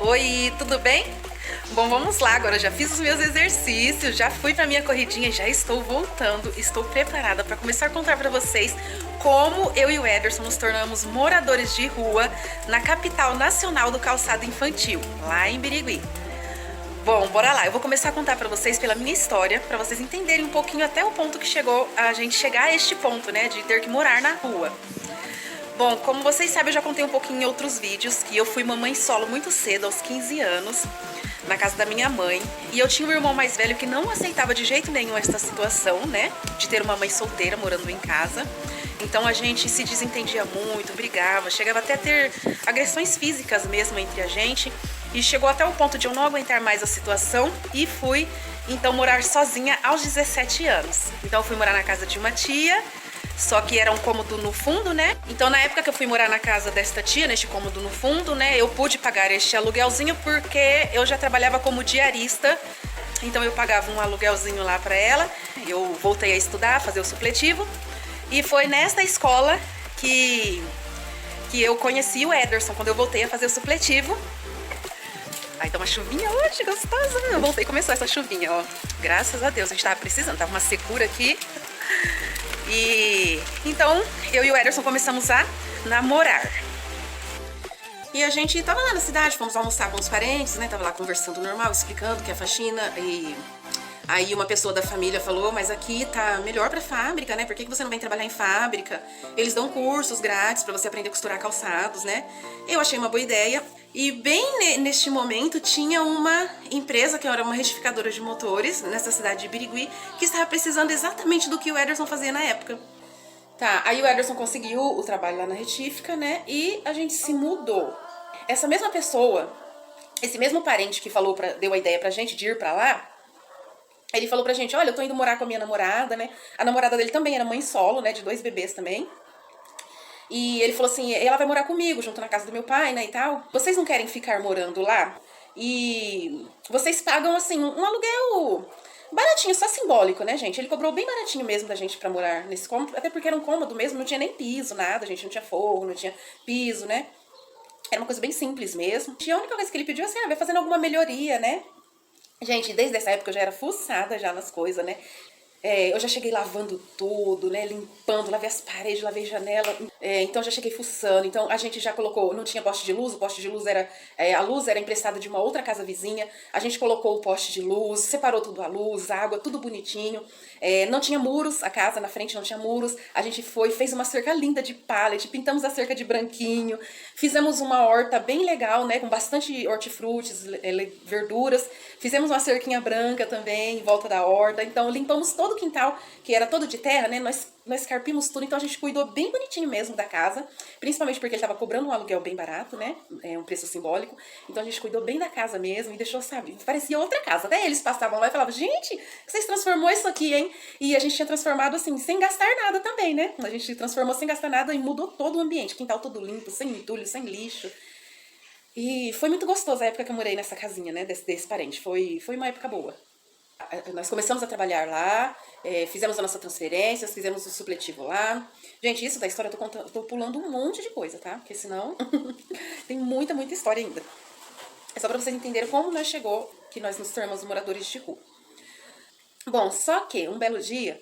Oi, tudo bem? Bom, vamos lá, agora já fiz os meus exercícios, já fui pra minha corridinha, já estou voltando, estou preparada para começar a contar para vocês como eu e o Ederson nos tornamos moradores de rua na capital nacional do calçado infantil, lá em Birigui. Bom, bora lá, eu vou começar a contar pra vocês pela minha história, pra vocês entenderem um pouquinho até o ponto que chegou a gente chegar a este ponto, né, de ter que morar na rua. Bom, como vocês sabem, eu já contei um pouquinho em outros vídeos que eu fui mamãe solo muito cedo, aos 15 anos, na casa da minha mãe. E eu tinha um irmão mais velho que não aceitava de jeito nenhum essa situação, né, de ter uma mãe solteira morando em casa. Então a gente se desentendia muito, brigava, chegava até a ter agressões físicas mesmo entre a gente. E chegou até o ponto de eu não aguentar mais a situação e fui, então, morar sozinha aos 17 anos. Então eu fui morar na casa de uma tia, só que era um cômodo no fundo, né? Então na época que eu fui morar na casa desta tia, neste cômodo no fundo, né, eu pude pagar este aluguelzinho porque eu já trabalhava como diarista. Então eu pagava um aluguelzinho lá pra ela. Eu voltei a estudar, fazer o supletivo. E foi nesta escola que eu conheci o Ederson, quando eu voltei a fazer o supletivo. Aí tá uma chuvinha hoje, gostosa. Eu voltei e começou essa chuvinha, ó. Graças a Deus, a gente tava precisando, tava uma secura aqui. E então, eu e o Ederson começamos a namorar. E a gente tava lá na cidade, fomos almoçar com os parentes, né? Tava lá conversando normal, explicando que é faxina. E aí uma pessoa da família falou, mas aqui tá melhor pra fábrica, né? Por que você não vem trabalhar em fábrica? Eles dão cursos grátis pra você aprender a costurar calçados, né? Eu achei uma boa ideia. E bem neste momento tinha uma empresa que era uma retificadora de motores nessa cidade de Birigui que estava precisando exatamente do que o Ederson fazia na época. Tá, aí o Ederson conseguiu o trabalho lá na retífica, né? E a gente se mudou. Essa mesma pessoa, esse mesmo parente que falou deu a ideia pra gente de ir pra lá, ele falou pra gente, olha, eu tô indo morar com a minha namorada, né? A namorada dele também era mãe solo, né? De 2 bebês também. E ele falou assim, ela vai morar comigo, junto na casa do meu pai, né, e tal. Vocês não querem ficar morando lá? E vocês pagam, assim, um aluguel baratinho, só simbólico, né, gente? Ele cobrou bem baratinho mesmo da gente pra morar nesse cômodo, até porque era um cômodo mesmo, não tinha nem piso, nada, a gente não tinha forro, não tinha piso, né? Era uma coisa bem simples mesmo. E a única coisa que ele pediu, assim, vai fazendo alguma melhoria, né? Gente, desde essa época eu já era fuçada já nas coisas, né? Eu já cheguei lavando tudo, né? Limpando, lavei as paredes, lavei janela. Então já cheguei fuçando. Então a gente já colocou, não tinha poste de luz, o poste de luz era. A luz era emprestada de uma outra casa vizinha. A gente colocou o poste de luz, separou tudo a luz, água, tudo bonitinho. Não tinha muros, a casa na frente não tinha muros. A gente fez uma cerca linda de pallet, pintamos a cerca de branquinho, fizemos uma horta bem legal, né? Com bastante hortifrutis, verduras. Fizemos uma cerquinha branca também em volta da horta. Então limpamos todo o quintal, que era todo de terra, né? Nós carpimos tudo, então a gente cuidou bem bonitinho mesmo da casa, principalmente porque ele tava cobrando um aluguel bem barato, né? Um preço simbólico. Então a gente cuidou bem da casa mesmo e deixou, sabe, parecia outra casa. Até eles passavam lá e falavam, gente, vocês transformou isso aqui, hein? E a gente tinha transformado assim, sem gastar nada também, né? A gente transformou sem gastar nada e mudou todo o ambiente. Quintal todo limpo, sem entulho, sem lixo. E foi muito gostoso a época que eu morei nessa casinha, né? Desse parente. Foi uma época boa. Nós começamos a trabalhar lá, fizemos a nossa transferência, fizemos o supletivo lá. Gente, isso da história eu tô pulando um monte de coisa, tá? Porque senão tem muita história ainda. É só pra vocês entenderem como nós chegou que nós nos tornamos moradores de rua. Bom, só que um belo dia,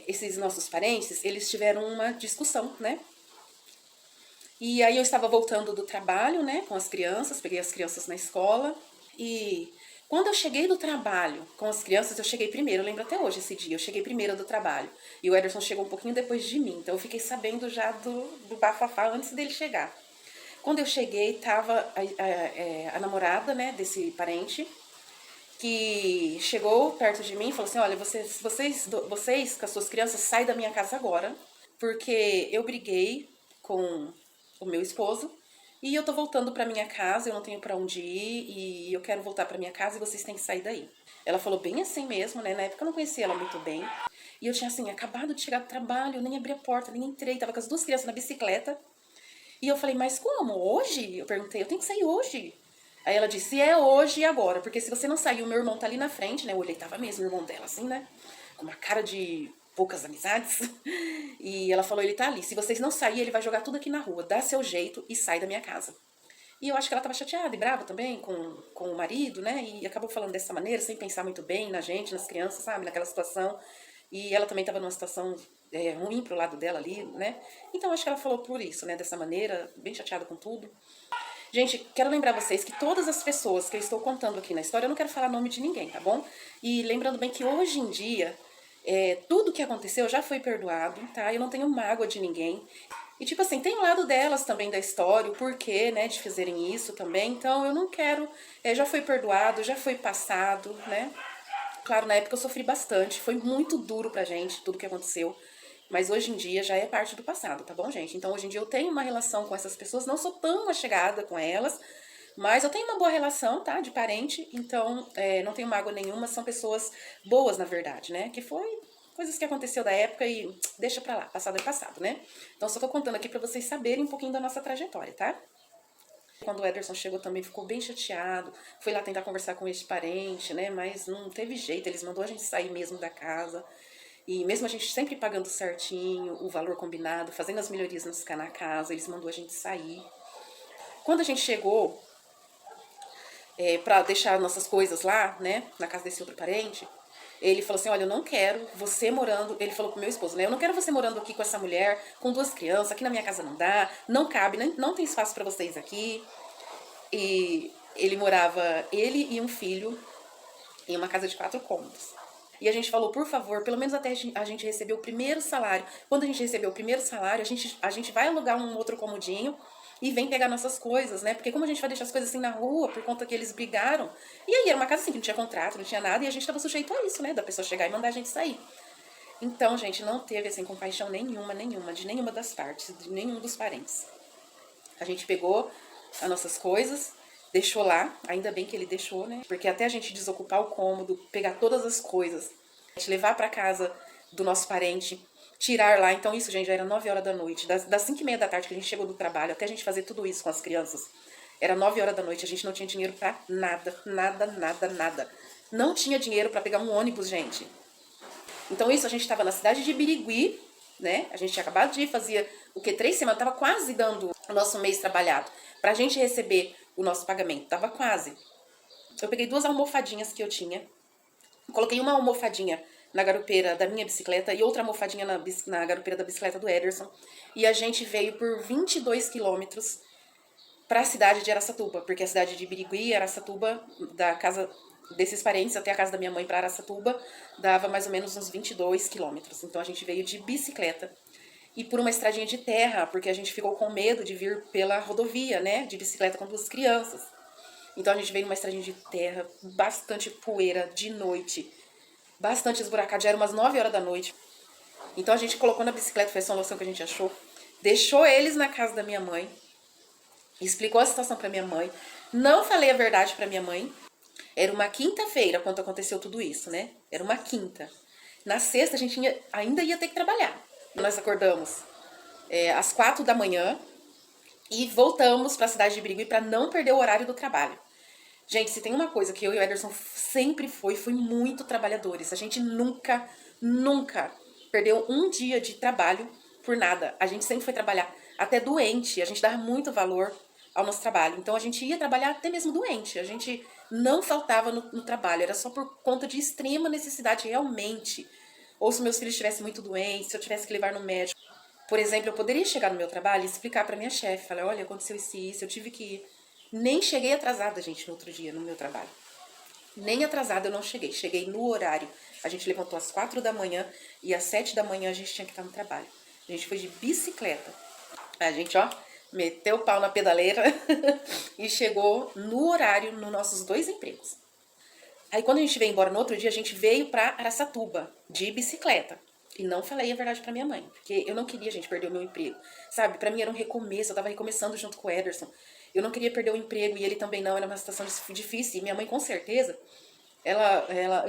esses nossos parentes, eles tiveram uma discussão, né? E aí eu estava voltando do trabalho, né, com as crianças, peguei as crianças na escola e quando eu cheguei do trabalho com as crianças, eu cheguei primeiro, eu lembro até hoje esse dia, eu cheguei primeiro do trabalho. E o Ederson chegou um pouquinho depois de mim, então eu fiquei sabendo já do bafafá antes dele chegar. Quando eu cheguei, tava a namorada, né, desse parente, que chegou perto de mim e falou assim, olha, vocês com as suas crianças, saem da minha casa agora, porque eu briguei com o meu esposo, e eu tô voltando pra minha casa, eu não tenho pra onde ir, e eu quero voltar pra minha casa e vocês têm que sair daí. Ela falou bem assim mesmo, né? Na época eu não conhecia ela muito bem. E eu tinha, assim, acabado de chegar do trabalho, eu nem abri a porta, nem entrei, tava com as 2 crianças na bicicleta. E eu falei, mas como? Hoje? Eu perguntei, eu tenho que sair hoje. Aí ela disse, é hoje e agora, porque se você não sair, o meu irmão tá ali na frente, né? Eu olhei, tava mesmo o irmão dela, assim, né? Com uma cara de poucas amizades. E ela falou, ele tá ali. Se vocês não saírem, ele vai jogar tudo aqui na rua. Dá seu jeito e sai da minha casa. E eu acho que ela estava chateada e brava também com o marido, né? E acabou falando dessa maneira, sem pensar muito bem na gente, nas crianças, sabe? Naquela situação. E ela também estava numa situação ruim pro lado dela ali, né? Então acho que ela falou por isso, né? Dessa maneira, bem chateada com tudo. Gente, quero lembrar vocês que todas as pessoas que eu estou contando aqui na história, eu não quero falar nome de ninguém, tá bom? E lembrando bem que hoje em dia, tudo que aconteceu já foi perdoado, tá? Eu não tenho mágoa de ninguém. E tipo assim, tem o lado delas também da história, o porquê, né, de fazerem isso também. Então eu não quero, já foi perdoado, já foi passado, né? Claro, na época eu sofri bastante, foi muito duro pra gente tudo que aconteceu. Mas hoje em dia já é parte do passado, tá bom, gente? Então hoje em dia eu tenho uma relação com essas pessoas, não sou tão achegada com elas, mas eu tenho uma boa relação, tá? De parente, então não tenho mágoa nenhuma, são pessoas boas, na verdade, né? Que foi coisas que aconteceu da época e deixa pra lá, passado é passado, né? Então só tô contando aqui pra vocês saberem um pouquinho da nossa trajetória, tá? Quando o Ederson chegou também ficou bem chateado, foi lá tentar conversar com esse parente, né? Mas não teve jeito, eles mandou a gente sair mesmo da casa. E mesmo a gente sempre pagando certinho, o valor combinado, fazendo as melhorias na casa, eles mandou a gente sair. Quando a gente chegou pra deixar nossas coisas lá, né, na casa desse outro parente, ele falou assim, olha, eu não quero você morando, ele falou pro meu esposo, né, eu não quero você morando aqui com essa mulher, com 2 crianças, aqui na minha casa não dá, não cabe, não tem espaço pra vocês aqui. E ele morava, ele e um filho, em uma casa de 4 cômodos. E a gente falou, por favor, pelo menos até a gente receber o primeiro salário. Quando a gente receber o primeiro salário, a gente vai alugar um outro comodinho e vem pegar nossas coisas, né? Porque como a gente vai deixar as coisas assim na rua, por conta que eles brigaram. E aí era uma casa assim, que não tinha contrato, não tinha nada, e a gente tava sujeito a isso, né? Da pessoa chegar e mandar a gente sair. Então, gente, não teve, assim, compaixão nenhuma, de nenhuma das partes, de nenhum dos parentes. A gente pegou as nossas coisas, deixou lá, ainda bem que ele deixou, né? Porque até a gente desocupar o cômodo, pegar todas as coisas, a gente levar pra casa do nosso parente, tirar lá. Então isso, gente, já era 9 horas da noite. Das 5h30 da tarde que a gente chegou do trabalho, até a gente fazer tudo isso com as crianças, era 9 horas da noite, a gente não tinha dinheiro pra nada, nada, nada, nada. Não tinha dinheiro pra pegar um ônibus, gente. Então isso, a gente tava na cidade de Birigui, né? A gente tinha acabado de ir, fazia o que, 3 semanas, tava quase dando o nosso mês trabalhado pra gente receber o nosso pagamento, tava quase. Eu peguei 2 almofadinhas que eu tinha, coloquei uma almofadinha na garupeira da minha bicicleta e outra almofadinha na garupeira da bicicleta do Ederson, e a gente veio por 22 quilômetros pra cidade de Araçatuba, porque a cidade de Birigui e Araçatuba, da casa desses parentes até a casa da minha mãe pra Araçatuba, dava mais ou menos uns 22 quilômetros. Então a gente veio de bicicleta e por uma estradinha de terra, porque a gente ficou com medo de vir pela rodovia, né, de bicicleta com 2 crianças. Então a gente veio numa estradinha de terra, bastante poeira, de noite, bastante esburacado, já era umas 9 horas da noite. Então a gente colocou na bicicleta, foi essa noção que a gente achou, deixou eles na casa da minha mãe, explicou a situação pra minha mãe, não falei a verdade pra minha mãe. Era uma quinta-feira quando aconteceu tudo isso, né? Era uma quinta. Na sexta a gente ainda ia ter que trabalhar. Nós acordamos às 4 da manhã e voltamos pra cidade de Birigui pra não perder o horário do trabalho. Gente, se tem uma coisa que eu e o Ederson sempre foi muito trabalhadores. A gente nunca, nunca perdeu um dia de trabalho por nada. A gente sempre foi trabalhar até doente. A gente dava muito valor ao nosso trabalho. Então a gente ia trabalhar até mesmo doente. A gente não faltava no trabalho. Era só por conta de extrema necessidade realmente. Ou se meus filhos estivessem muito doentes, se eu tivesse que levar no médico. Por exemplo, eu poderia chegar no meu trabalho e explicar pra minha chefe. Falar, olha, aconteceu isso, eu tive que ir. Nem cheguei atrasada, gente, no outro dia, no meu trabalho. Nem atrasada eu não cheguei. Cheguei no horário. A gente levantou às 4 da manhã e às 7 da manhã a gente tinha que estar no trabalho. A gente foi de bicicleta. A gente, ó, meteu o pau na pedaleira e chegou no horário nos nossos 2 empregos. Aí quando a gente veio embora no outro dia, a gente veio pra Araçatuba de bicicleta. E não falei a verdade pra minha mãe, porque eu não queria, gente, perder o meu emprego. Sabe, pra mim era um recomeço, eu tava recomeçando junto com o Ederson. Eu não queria perder o emprego e ele também não, era uma situação difícil. E minha mãe, com certeza,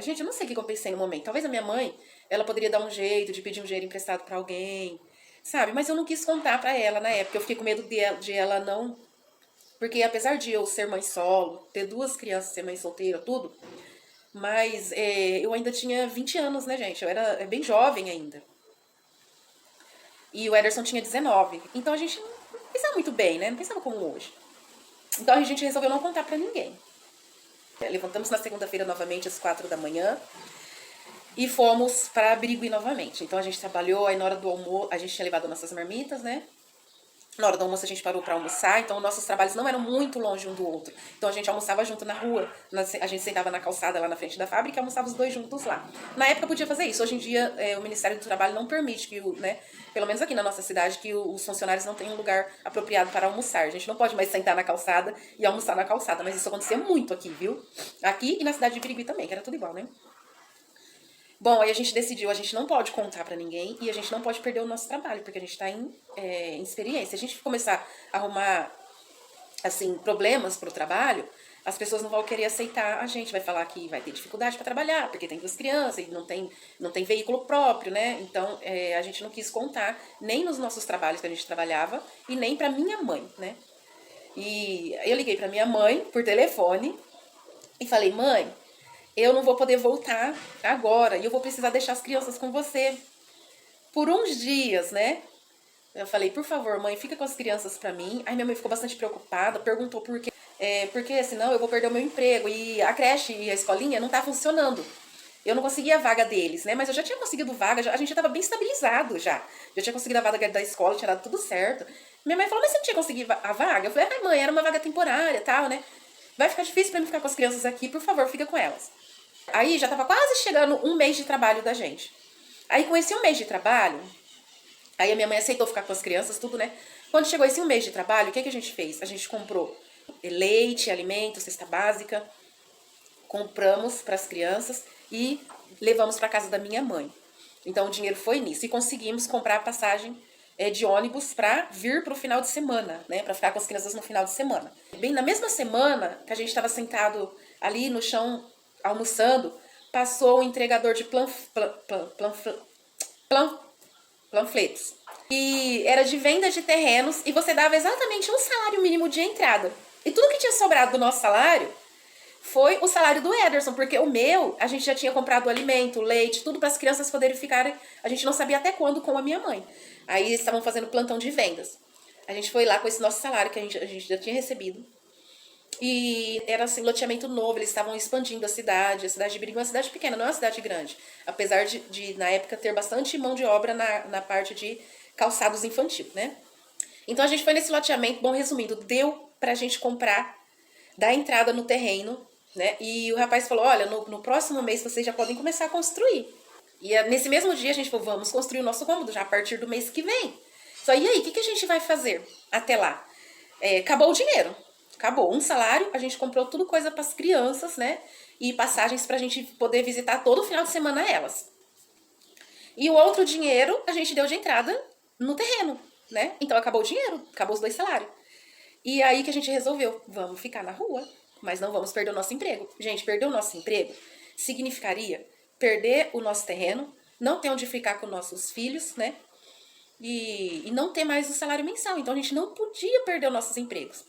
gente, eu não sei o que eu pensei no momento. Talvez a minha mãe, ela poderia dar um jeito de pedir um dinheiro emprestado pra alguém, sabe? Mas eu não quis contar pra ela na época. Eu fiquei com medo de ela não... Porque apesar de eu ser mãe solo, ter 2 crianças, ser mãe solteira, tudo, mas eu ainda tinha 20 anos, né, gente? Eu era bem jovem ainda. E o Ederson tinha 19. Então a gente não pensava muito bem, né? Não pensava como hoje. Então a gente resolveu não contar pra ninguém. Levantamos na segunda-feira novamente às 4 da manhã e fomos para Birigui novamente. Então a gente trabalhou, aí na hora do almoço, a gente tinha levado nossas marmitas, né? Na hora do almoço a gente parou para almoçar, então nossos trabalhos não eram muito longe um do outro. Então a gente almoçava junto na rua, a gente sentava na calçada lá na frente da fábrica e almoçava os dois juntos lá. Na época podia fazer isso, hoje em dia o Ministério do Trabalho não permite que, né, pelo menos aqui na nossa cidade, que os funcionários não tenham um lugar apropriado para almoçar. A gente não pode mais sentar na calçada e almoçar na calçada, mas isso acontecia muito aqui, viu? Aqui e na cidade de Birigui também, que era tudo igual, né? Bom, aí a gente decidiu, a gente não pode contar pra ninguém e a gente não pode perder o nosso trabalho, porque a gente tá em experiência. Se a gente começar a arrumar, assim, problemas pro trabalho, as pessoas não vão querer aceitar a gente, vai falar que vai ter dificuldade para trabalhar, porque tem duas crianças e não tem veículo próprio, né? Então, a gente não quis contar nem nos nossos trabalhos que a gente trabalhava e nem pra minha mãe, né? E eu liguei pra minha mãe por telefone e falei, mãe, eu não vou poder voltar agora e eu vou precisar deixar as crianças com você por uns dias, né? Eu falei, por favor, mãe, fica com as crianças pra mim. Aí minha mãe ficou bastante preocupada, perguntou por quê. Porque senão eu vou perder o meu emprego. E a creche e a escolinha não tá funcionando. Eu não conseguia a vaga deles, né? Mas eu já tinha conseguido vaga, a gente já tava bem estabilizado já. Já tinha conseguido a vaga da escola, tinha dado tudo certo. Minha mãe falou, mas você não tinha conseguido a vaga? Eu falei, ai mãe, era uma vaga temporária e tal, né? Vai ficar difícil pra mim ficar com as crianças aqui, por favor, fica com elas. Aí já tava quase chegando um mês de trabalho da gente. Aí com esse um mês de trabalho, aí a minha mãe aceitou ficar com as crianças, tudo, né? Quando chegou esse um mês de trabalho, o que a gente fez? A gente comprou leite, alimentos, cesta básica, compramos para as crianças e levamos para casa da minha mãe. Então o dinheiro foi nisso e conseguimos comprar a passagem de ônibus para vir para o final de semana, né? Para ficar com as crianças no final de semana. Bem na mesma semana que a gente estava sentado ali no chão almoçando, passou o entregador de panfletos. E era de venda de terrenos e você dava exatamente um salário mínimo de entrada. E tudo que tinha sobrado do nosso salário foi o salário do Ederson, porque o meu, a gente já tinha comprado o alimento, o leite, tudo para as crianças poderem ficar, a gente não sabia até quando, com a minha mãe. Aí eles estavam fazendo plantão de vendas. A gente foi lá com esse nosso salário que a gente já tinha recebido. E era assim, loteamento novo, eles estavam expandindo a cidade de Birigui é uma cidade pequena, não é uma cidade grande. Apesar de na época, ter bastante mão de obra na parte de calçados infantil, né? Então a gente foi nesse loteamento, bom, resumindo, deu pra gente comprar, dar entrada no terreno, né? E o rapaz falou, olha, no próximo mês vocês já podem começar a construir. E nesse mesmo dia a gente falou, vamos construir o nosso cômodo já a partir do mês que vem. Só e aí, o que a gente vai fazer até lá? Acabou o dinheiro. Acabou. Um salário, a gente comprou tudo coisa para as crianças, né? E passagens pra gente poder visitar todo final de semana elas. E o outro dinheiro a gente deu de entrada no terreno, né? Então acabou o dinheiro, acabou os dois salários. E aí que a gente resolveu, vamos ficar na rua, mas não vamos perder o nosso emprego. Gente, perder o nosso emprego significaria perder o nosso terreno, não ter onde ficar com nossos filhos, né? E não ter mais o salário mensal. Então a gente não podia perder os nossos empregos.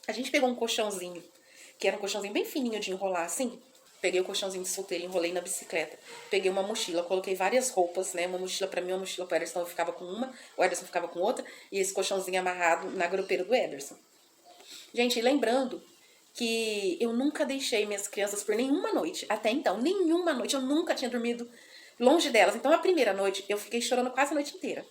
A gente pegou um colchãozinho, que era um colchãozinho bem fininho de enrolar, assim. Peguei o colchãozinho de solteiro, enrolei na bicicleta. Peguei uma mochila, coloquei várias roupas, né? Uma mochila pra mim, uma mochila pro Ederson. Eu ficava com uma, o Ederson ficava com outra. E esse colchãozinho amarrado na gropeira do Ederson. Gente, lembrando que eu nunca deixei minhas crianças por nenhuma noite. Até então, nenhuma noite. Eu nunca tinha dormido longe delas. Então, a primeira noite, eu fiquei chorando quase a noite inteira.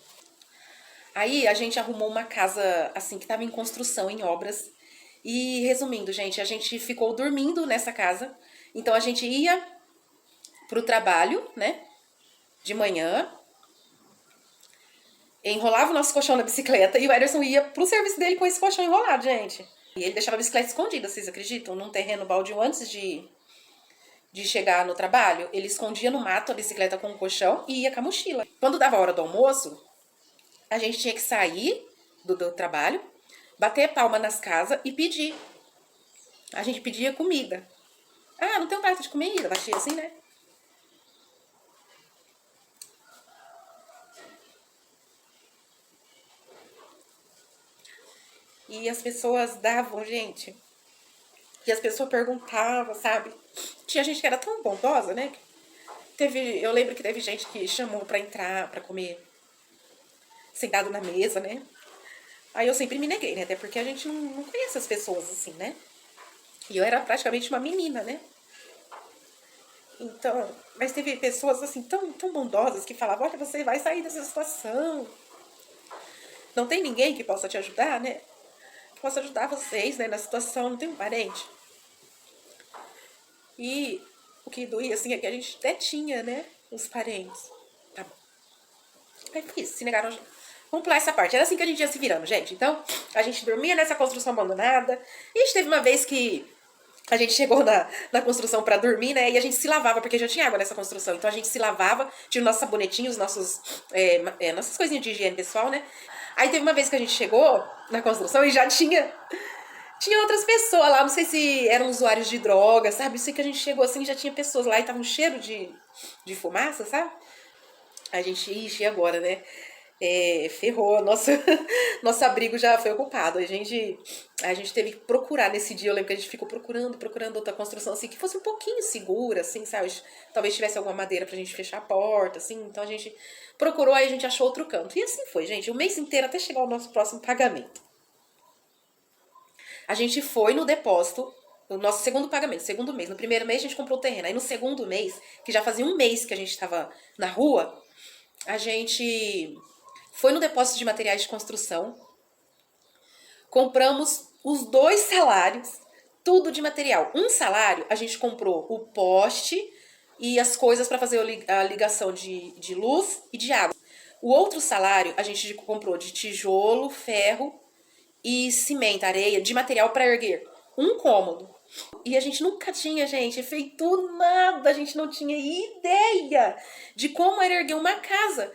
Aí, a gente arrumou uma casa, assim, que tava em construção, em obras. E, resumindo, gente, a gente ficou dormindo nessa casa. Então, a gente ia pro trabalho, né, de manhã, enrolava o nosso colchão na bicicleta e o Ederson ia pro serviço dele com esse colchão enrolado, gente. E ele deixava a bicicleta escondida, vocês acreditam? Num terreno baldio antes de chegar no trabalho, ele escondia no mato a bicicleta com o colchão e ia com a mochila. Quando dava a hora do almoço, a gente tinha que sair do trabalho, bater palma nas casas e pedir. A gente pedia comida. Ah, não tem um prato de comida? Batia assim, né? E as pessoas davam, gente. E as pessoas perguntavam, sabe? Tinha gente que era tão bondosa, né? Eu lembro que teve gente que chamou pra entrar, pra comer sentado na mesa, né? Aí eu sempre me neguei, né? Até porque a gente não conhece as pessoas assim, né? E eu era praticamente uma menina, né? Então, mas teve pessoas assim tão bondosas que falavam, olha, você vai sair dessa situação. Não tem ninguém que possa te ajudar, né? Que possa ajudar vocês, né, na situação, não tem um parente. E o que doía, assim, é que a gente até tinha, né, os parentes. Tá bom. Aí foi isso, se negaram. Vamos pular essa parte. Era assim que a gente ia se virando, gente. Então, a gente dormia nessa construção abandonada. E a gente teve uma vez que a gente chegou na construção pra dormir, né? E a gente se lavava, porque já tinha água nessa construção. Então a gente se lavava, tinha o nosso sabonetinho, os nossos, nossas coisinhas de higiene pessoal, né? Aí teve uma vez que a gente chegou na construção e já tinha outras pessoas lá, não sei se eram usuários de droga, sabe? Eu sei que a gente chegou assim e já tinha pessoas lá e tava um cheiro de fumaça, sabe? A gente, ixi, e agora, né? Ferrou, nosso abrigo já foi ocupado. A gente teve que procurar nesse dia. Eu lembro que a gente ficou procurando outra construção assim que fosse um pouquinho segura, assim, sabe? Talvez tivesse alguma madeira pra gente fechar a porta, assim. Então a gente procurou, aí a gente achou outro canto. E assim foi, gente, o mês inteiro até chegar o nosso próximo pagamento. A gente foi no depósito, no nosso segundo pagamento, segundo mês. No primeiro mês a gente comprou o terreno. Aí no segundo mês, que já fazia um mês que a gente tava na rua, a gente foi no depósito de materiais de construção, compramos os 2 salários, tudo de material. Um salário, a gente comprou o poste e as coisas para fazer a ligação de luz e de água. O outro salário, a gente comprou de tijolo, ferro e cimento, areia, de material para erguer um cômodo. E a gente nunca tinha, gente, feito nada. A gente não tinha ideia de como era erguer uma casa.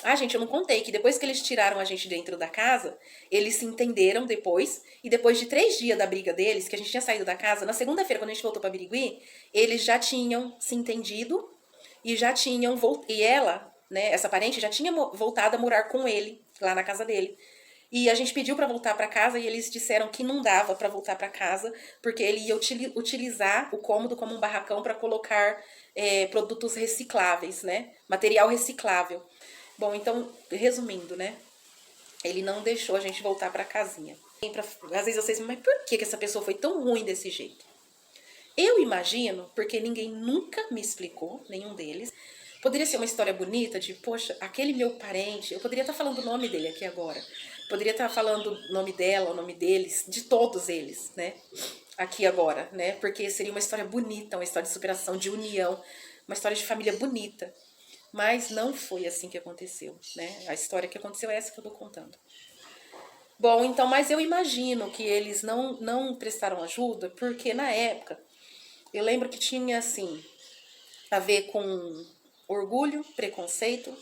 Ah, gente, eu não contei que depois que eles tiraram a gente dentro da casa, eles se entenderam depois. E depois de 3 dias da briga deles, que a gente tinha saído da casa, na segunda-feira, quando a gente voltou pra Birigui, eles já tinham se entendido e já tinham voltado. E ela, né, essa parente, já tinha voltado a morar com ele, lá na casa dele. E a gente pediu pra voltar pra casa e eles disseram que não dava pra voltar pra casa, porque ele ia utilizar o cômodo como um barracão pra colocar produtos recicláveis, né? Material reciclável. Bom, então, resumindo, né? Ele não deixou a gente voltar pra casinha. Às vezes vocês, mas por que essa pessoa foi tão ruim desse jeito? Eu imagino, porque ninguém nunca me explicou, nenhum deles. Poderia ser uma história bonita de, poxa, aquele meu parente, eu poderia estar falando o nome dele aqui agora. Poderia estar falando o nome dela, o nome deles, de todos eles, né? Aqui agora, né? Porque seria uma história bonita, uma história de superação, de união, uma história de família bonita. Mas não foi assim que aconteceu, né? A história que aconteceu é essa que eu tô contando. Bom, então, mas eu imagino que eles não prestaram ajuda, porque na época, eu lembro que tinha, assim, a ver com orgulho, preconceito,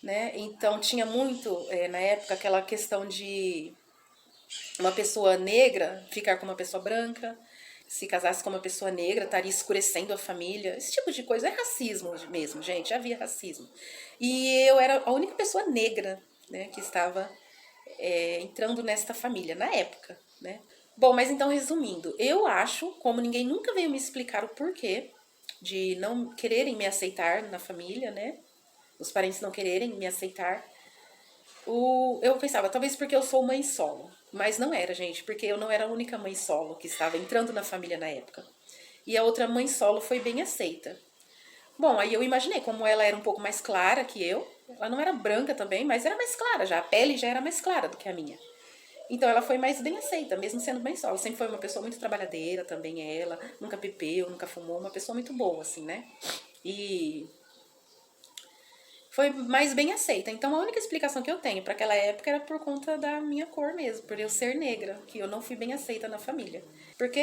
né? Então tinha muito, na época, aquela questão de uma pessoa negra ficar com uma pessoa branca, se casasse com uma pessoa negra, estaria escurecendo a família. Esse tipo de coisa é racismo mesmo, gente. Havia racismo. E eu era a única pessoa negra, né, que estava entrando nesta família, na época, né? Bom, mas então, resumindo, eu acho, como ninguém nunca veio me explicar o porquê de não quererem me aceitar na família, né? Os parentes não quererem me aceitar. Eu pensava, talvez porque eu sou mãe solo. Mas não era, gente, porque eu não era a única mãe solo que estava entrando na família na época. E a outra mãe solo foi bem aceita. Bom, aí eu imaginei, como ela era um pouco mais clara que eu, ela não era branca também, mas era mais clara já, a pele já era mais clara do que a minha. Então ela foi mais bem aceita, mesmo sendo mãe solo. Sempre foi uma pessoa muito trabalhadeira também ela, nunca bebeu, nunca fumou, uma pessoa muito boa, assim, né? E foi mais bem aceita. Então a única explicação que eu tenho para aquela época era por conta da minha cor mesmo, por eu ser negra, que eu não fui bem aceita na família. Porque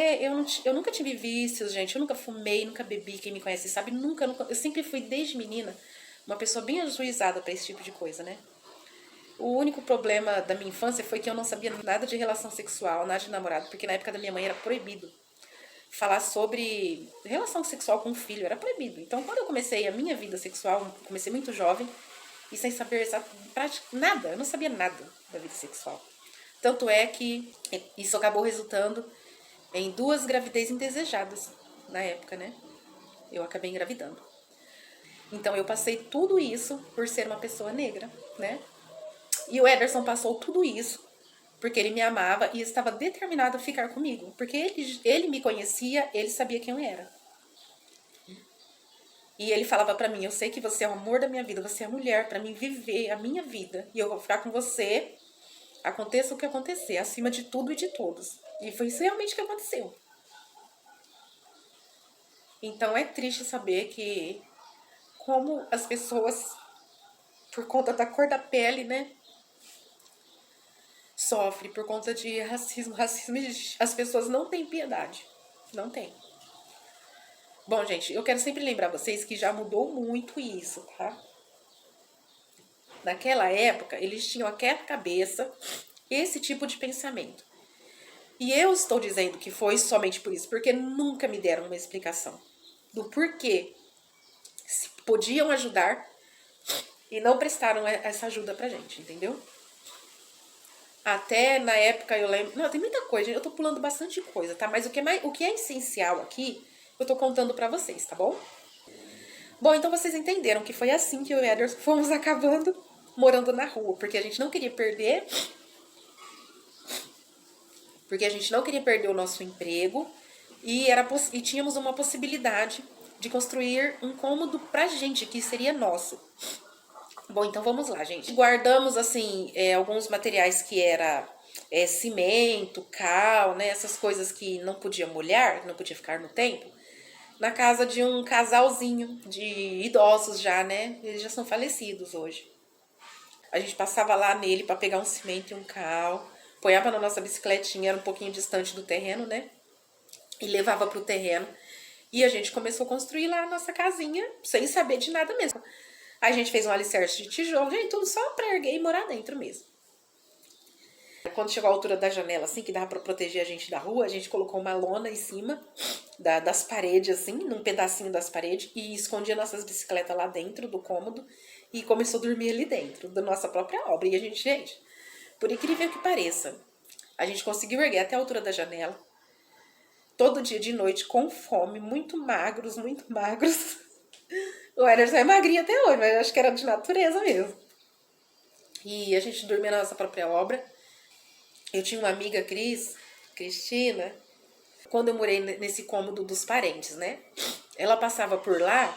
eu nunca tive vícios, gente, eu nunca fumei, nunca bebi, quem me conhece sabe, nunca, eu sempre fui desde menina uma pessoa bem ajuizada para esse tipo de coisa, né? O único problema da minha infância foi que eu não sabia nada de relação sexual, nada de namorado, porque na época da minha mãe era proibido falar sobre relação sexual com o filho, era proibido. Então, quando eu comecei a minha vida sexual, comecei muito jovem e sem saber nada, eu não sabia nada da vida sexual. Tanto é que isso acabou resultando em 2 gravidez indesejadas na época, né? Eu acabei engravidando. Então, eu passei tudo isso por ser uma pessoa negra, né? E o Ederson passou tudo isso porque ele me amava e estava determinado a ficar comigo. Porque ele me conhecia, ele sabia quem eu era. E ele falava pra mim, eu sei que você é o amor da minha vida, você é a mulher pra mim viver a minha vida. E eu vou ficar com você, aconteça o que acontecer, acima de tudo e de todos. E foi isso realmente que aconteceu. Então é triste saber que como as pessoas, por conta da cor da pele, né, sofrem por conta de racismo. Racismo, as pessoas não têm piedade. Não tem. Bom, gente, eu quero sempre lembrar vocês que já mudou muito isso, tá? Naquela época, eles tinham aquela cabeça, esse tipo de pensamento. E eu estou dizendo que foi somente por isso, porque nunca me deram uma explicação do porquê se podiam ajudar e não prestaram essa ajuda pra gente, entendeu? Até na época eu lembro... Não, tem muita coisa, gente, eu tô pulando bastante coisa, tá? Mas o que é essencial aqui, eu tô contando pra vocês, tá bom? Bom, então vocês entenderam que foi assim que eu e o Ederson fomos acabando morando na rua, porque a gente não queria perder... Porque a gente não queria perder o nosso emprego e tínhamos uma possibilidade de construir um cômodo pra gente, que seria nosso. Bom, então vamos lá, gente. Guardamos, assim, alguns materiais que era cimento, cal, né? Essas coisas que não podia molhar, não podia ficar no tempo. Na casa de um casalzinho de idosos já, né? Eles já são falecidos hoje. A gente passava lá nele pra pegar um cimento e um cal, ponhava na nossa bicicletinha, era um pouquinho distante do terreno, né? E levava pro terreno. E a gente começou a construir lá a nossa casinha, sem saber de nada mesmo. Aí a gente fez um alicerce de tijolo, gente, tudo só pra erguer e morar dentro mesmo. Quando chegou a altura da janela, assim, que dava pra proteger a gente da rua, a gente colocou uma lona em cima das paredes, assim, num pedacinho das paredes, e escondia nossas bicicletas lá dentro do cômodo, e começou a dormir ali dentro, da nossa própria obra. E a gente, por incrível que pareça, a gente conseguiu erguer até a altura da janela, todo dia de noite, com fome, muito magros, muito magros. O Ederson é magrinho até hoje, mas acho que era de natureza mesmo. E a gente dormia na nossa própria obra. Eu tinha uma amiga, Cristina, quando eu morei nesse cômodo dos parentes, né? Ela passava por lá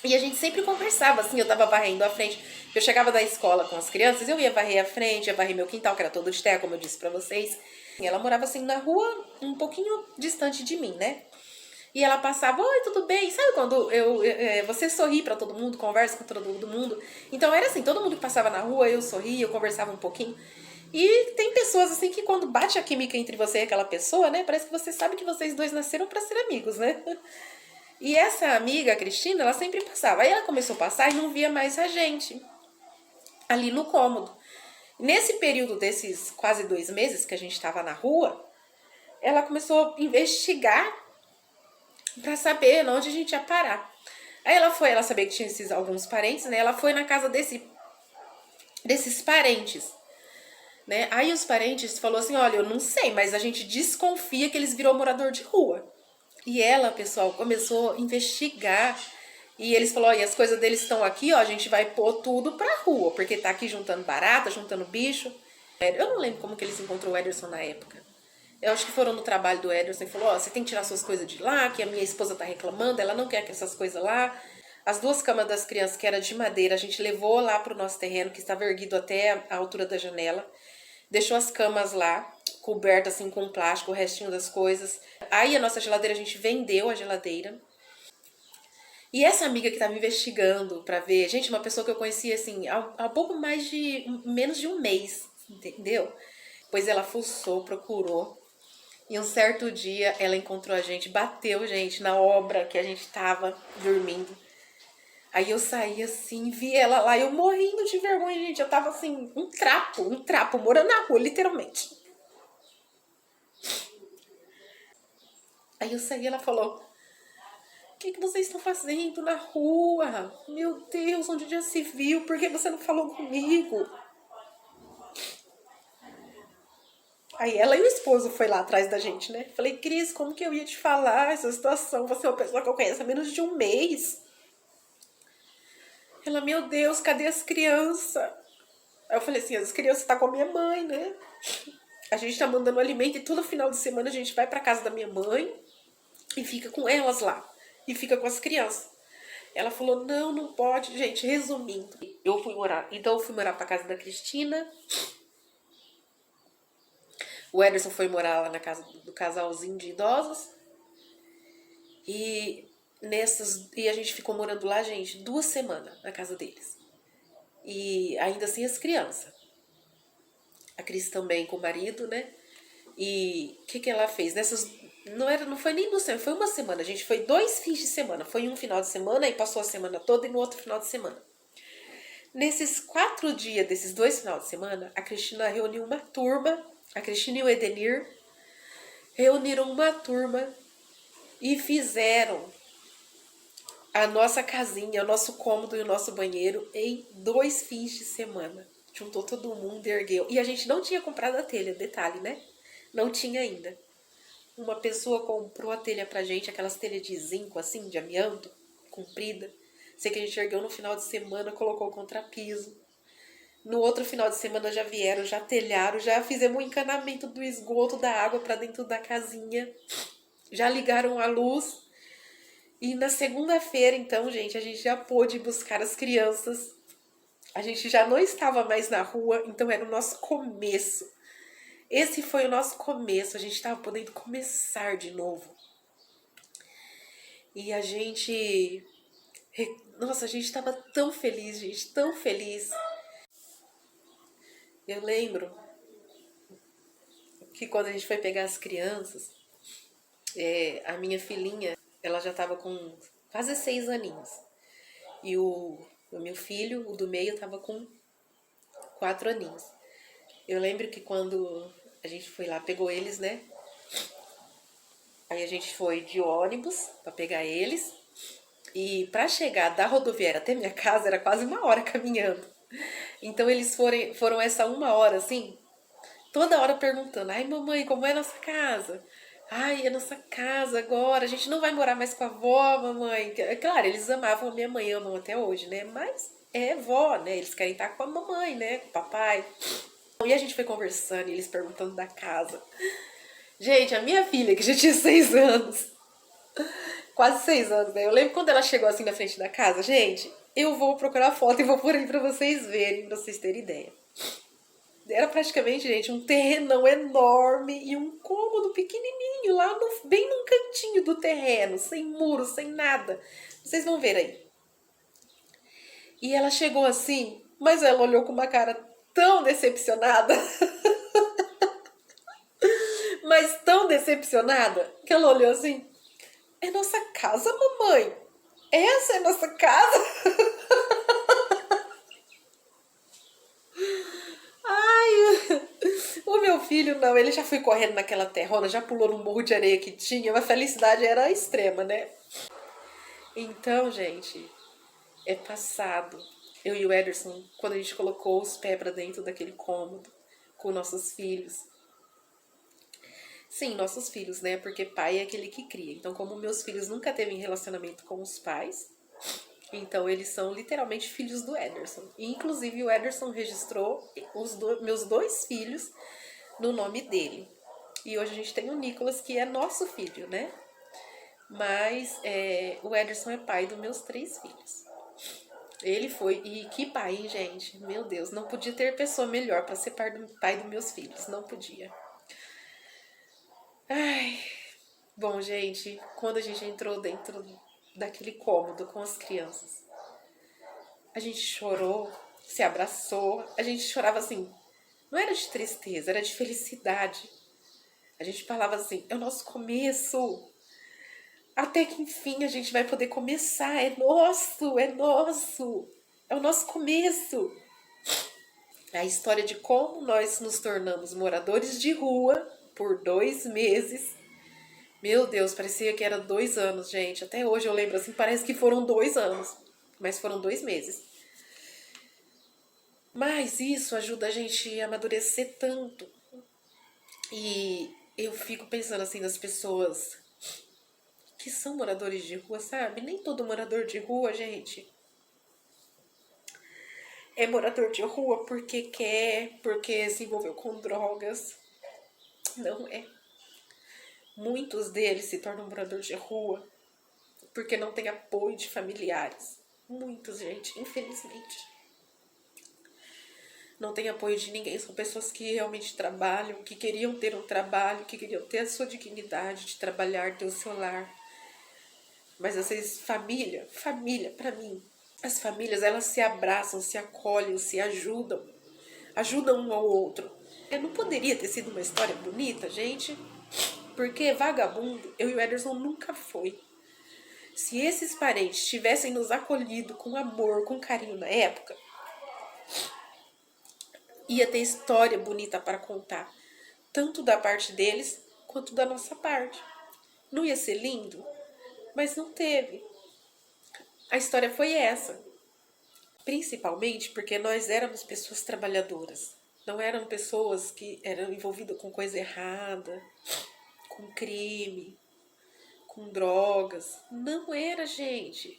e a gente sempre conversava, assim, eu tava varrendo a frente. Eu chegava da escola com as crianças, eu ia varrer a frente, ia varrer meu quintal, que era todo de terra, como eu disse pra vocês. E ela morava, assim, na rua, um pouquinho distante de mim, né? E ela passava, oi, tudo bem? Sabe quando você sorri pra todo mundo, conversa com todo mundo? Então era assim, todo mundo que passava na rua, eu sorria, eu conversava um pouquinho. E tem pessoas assim que quando bate a química entre você e aquela pessoa, né? Parece que você sabe que vocês dois nasceram pra ser amigos, né? E essa amiga, a Cristina, ela sempre passava. Aí ela começou a passar e não via mais a gente ali no cômodo. Nesse período desses quase 2 meses que a gente estava na rua, ela começou a investigar pra saber onde a gente ia parar. Aí ela sabia que tinha esses alguns parentes, né? Ela foi na casa desses parentes, né? Aí os parentes falou assim, olha, eu não sei, mas a gente desconfia que eles virou morador de rua. E ela, pessoal, começou a investigar. E eles falaram, olha, as coisas deles estão aqui, ó, a gente vai pôr tudo pra rua, porque tá aqui juntando barata, juntando bicho. Eu não lembro como que eles encontrou o Ederson na época. Eu acho que foram no trabalho do Ederson e falou, ó, você tem que tirar suas coisas de lá, que a minha esposa tá reclamando, ela não quer que essas coisas lá. As 2 camas das crianças, que era de madeira, a gente levou lá pro nosso terreno, que estava erguido até a altura da janela. Deixou as camas lá, cobertas assim com plástico, o restinho das coisas. Aí a nossa geladeira, a gente vendeu a geladeira. E essa amiga que tava investigando pra ver, gente, uma pessoa que eu conhecia assim, há pouco menos de um mês, entendeu? Pois ela fuçou, procurou. E um certo dia ela encontrou a gente, bateu, gente, na obra que a gente tava dormindo. Aí eu saí assim, vi ela lá, eu morrendo de vergonha, gente. Eu tava assim, um trapo, morando na rua, literalmente. Aí eu saí e ela falou, o que vocês estão fazendo na rua? Meu Deus, onde já se viu? Por que você não falou comigo? Aí ela e o esposo foi lá atrás da gente, né? Falei, Cris, como que eu ia te falar essa situação? Você é uma pessoa que eu conheço há menos de um mês. Ela, meu Deus, cadê as crianças? Aí eu falei assim, as crianças tá com a minha mãe, né? A gente tá mandando alimento e todo final de semana a gente vai pra casa da minha mãe e fica com elas lá. E fica com as crianças. Ela falou, não, não pode. Gente, resumindo, eu fui morar pra casa da Cristina. O Ederson foi morar lá na casa do casalzinho de idosos. E a gente ficou morando lá, gente, 2 semanas na casa deles. E ainda assim as crianças. A Cris também com o marido, né? E o que ela fez? Não foi nem 2 semanas, foi 1 semana. A gente foi 2 fins de semana. Foi um final de semana e passou a semana toda e no outro final de semana. Nesses 4 dias desses 2 final de semana, a Cristina reuniu uma turma. A Cristina e o Edenir reuniram uma turma e fizeram a nossa casinha, o nosso cômodo e o nosso banheiro em 2 fins de semana. Juntou todo mundo e ergueu. E a gente não tinha comprado a telha, detalhe, né? Não tinha ainda. Uma pessoa comprou a telha pra gente, aquelas telhas de zinco, assim, de amianto, comprida. Sei que a gente ergueu no final de semana, colocou o contrapiso. No outro final de semana já vieram, já telharam, já fizemos o encanamento do esgoto da água pra dentro da casinha. Já ligaram a luz. E na segunda-feira, então, gente, a gente já pôde buscar as crianças. A gente já não estava mais na rua, então era o nosso começo. Esse foi o nosso começo, a gente estava podendo começar de novo. E a gente... Nossa, a gente estava tão feliz, gente, tão feliz. Eu lembro que quando a gente foi pegar as crianças, a minha filhinha, ela já estava com quase 6 aninhos. E o meu filho, o do meio, estava com 4 aninhos. Eu lembro que quando a gente foi lá, pegou eles, né? Aí a gente foi de ônibus pra pegar eles. E pra chegar da rodoviária até minha casa era quase 1 hora caminhando. Então eles foram essa 1 hora, assim, toda hora perguntando, ai mamãe, como é a nossa casa? Ai, é nossa casa agora, a gente não vai morar mais com a avó, mamãe. Claro, eles amavam a minha mãe, amam até hoje, né? Mas é vó, né? Eles querem estar com a mamãe, né? Com o papai. E a gente foi conversando e eles perguntando da casa. Gente, a minha filha, que já tinha 6 anos, quase 6 anos, né? Eu lembro quando ela chegou assim na frente da casa, gente, eu vou procurar foto e vou pôr aí pra vocês verem, pra vocês terem ideia. Era praticamente, gente, um terrenão enorme e um cômodo pequenininho lá bem num cantinho do terreno, sem muro, sem nada. Vocês vão ver aí. E ela chegou assim, mas ela olhou com uma cara tão decepcionada, mas tão decepcionada, que ela olhou assim, é nossa casa, mamãe? Essa é nossa casa? Ai, o meu filho não, ele já foi correndo naquela terrona, já pulou no morro de areia que tinha, a felicidade era extrema, né? Então, gente, é passado. Eu e o Ederson, quando a gente colocou os pés pra dentro daquele cômodo com nossos filhos. Sim, nossos filhos, né? Porque pai é aquele que cria. Então, como meus filhos nunca teve relacionamento com os pais, então eles são literalmente filhos do Ederson. E, inclusive, o Ederson registrou meus 2 filhos no nome dele. E hoje a gente tem o Nicolas, que é nosso filho, né? Mas o Ederson é pai dos meus 3 filhos. Ele foi, e que pai, hein, gente? Meu Deus, não podia ter pessoa melhor para ser pai dos meus filhos, não podia. Ai, bom, gente, quando a gente entrou dentro daquele cômodo com as crianças, a gente chorou, se abraçou, a gente chorava assim, não era de tristeza, era de felicidade. A gente falava assim, é o nosso começo. Até que enfim a gente vai poder começar, é nosso, é nosso. É o nosso começo. A história de como nós nos tornamos moradores de rua por 2 meses. Meu Deus, parecia que era 2 anos, gente. Até hoje eu lembro assim, parece que foram 2 anos. Mas foram 2 meses. Mas isso ajuda a gente a amadurecer tanto. E eu fico pensando assim nas pessoas que são moradores de rua, sabe? Nem todo morador de rua, gente, é morador de rua porque quer, porque se envolveu com drogas. Não é. Muitos deles se tornam moradores de rua porque não tem apoio de familiares. Muitos, gente, infelizmente. Não tem apoio de ninguém. São pessoas que realmente trabalham, que queriam ter um trabalho, que queriam ter a sua dignidade de trabalhar, ter o seu lar. Mas às vezes família, pra mim, as famílias, elas se abraçam, se acolhem, se ajudam um ao outro. Eu não poderia ter sido uma história bonita, gente, porque vagabundo, eu e o Ederson nunca foi. Se esses parentes tivessem nos acolhido com amor, com carinho na época, ia ter história bonita para contar, tanto da parte deles quanto da nossa parte. Não ia ser lindo? Mas não teve. A história foi essa. Principalmente porque nós éramos pessoas trabalhadoras. Não eram pessoas que eram envolvidas com coisa errada, com crime, com drogas. Não era, gente.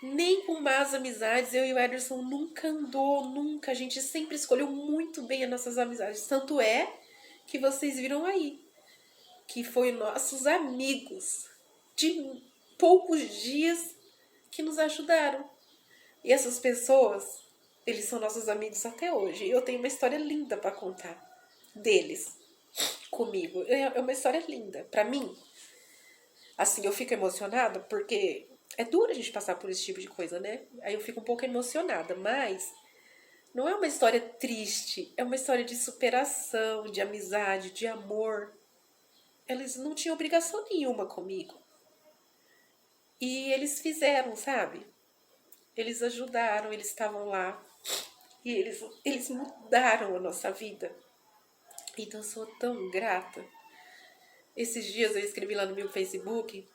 Nem com más amizades. Eu e o Ederson nunca andou, nunca. A gente sempre escolheu muito bem as nossas amizades. Tanto é que vocês viram aí, que foi nossos amigos de poucos dias que nos ajudaram. E essas pessoas, eles são nossos amigos até hoje. Eu tenho uma história linda para contar deles comigo. É uma história linda. Para mim, assim, eu fico emocionada porque é duro a gente passar por esse tipo de coisa, né? Aí eu fico um pouco emocionada, mas não é uma história triste. É uma história de superação, de amizade, de amor. Eles não tinham obrigação nenhuma comigo. E eles fizeram, sabe? Eles ajudaram, eles estavam lá. E eles mudaram a nossa vida. Então eu sou tão grata. Esses dias eu escrevi lá no meu Facebook,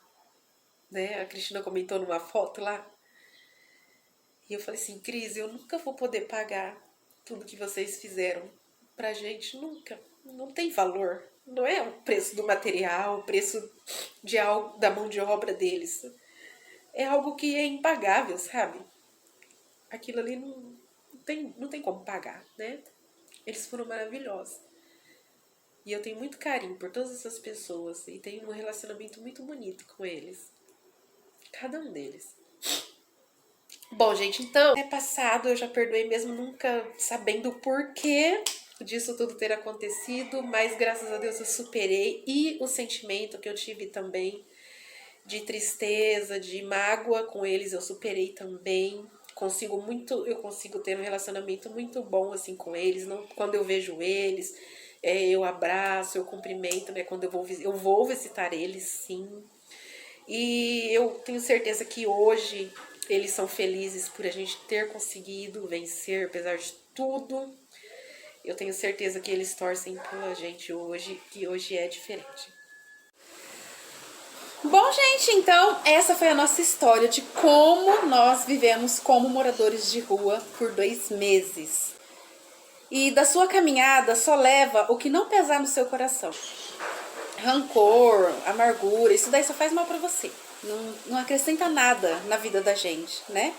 né? A Cristina comentou numa foto lá. E eu falei assim, Cris, eu nunca vou poder pagar tudo que vocês fizeram pra gente, nunca. Não tem valor. Não é o preço do material, o preço de algo, da mão de obra deles. É algo que é impagável, sabe? Aquilo ali não tem como pagar, né? Eles foram maravilhosos. E eu tenho muito carinho por todas essas pessoas. E tenho um relacionamento muito bonito com eles. Cada um deles. Bom, gente, então, é passado, eu já perdoei mesmo nunca sabendo o porquê disso tudo ter acontecido. Mas graças a Deus eu superei. E o sentimento que eu tive também de tristeza, de mágoa com eles, eu superei também. Eu consigo ter um relacionamento muito bom assim com eles. Quando eu vejo eles, eu abraço, eu cumprimento, né? Quando eu vou visitar eles, sim. E eu tenho certeza que hoje eles são felizes por a gente ter conseguido vencer, apesar de tudo. Eu tenho certeza que eles torcem pela gente hoje, que hoje é diferente. Bom, gente, então essa foi a nossa história de como nós vivemos como moradores de rua por 2 meses. E da sua caminhada só leva o que não pesar no seu coração. Rancor, amargura, isso daí só faz mal pra você. Não acrescenta nada na vida da gente, né?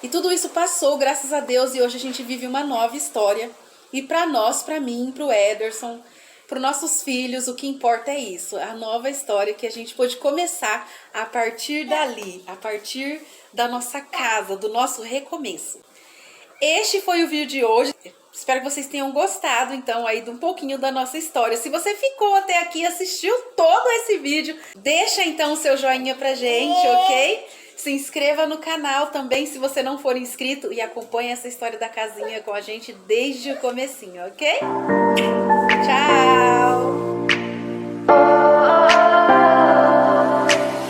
E tudo isso passou, graças a Deus, e hoje a gente vive uma nova história. E pra nós, pra mim, pro Ederson, para os nossos filhos, o que importa é isso, a nova história que a gente pôde começar a partir dali, a partir da nossa casa, do nosso recomeço. Este foi o vídeo de hoje. Espero que vocês tenham gostado, então, aí de um pouquinho da nossa história. Se você ficou até aqui e assistiu todo esse vídeo, deixa então o seu joinha pra gente, ok? Se inscreva no canal também, se você não for inscrito, e acompanhe essa história da casinha com a gente desde o comecinho, ok? Tchau!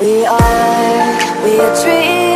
We are dreaming.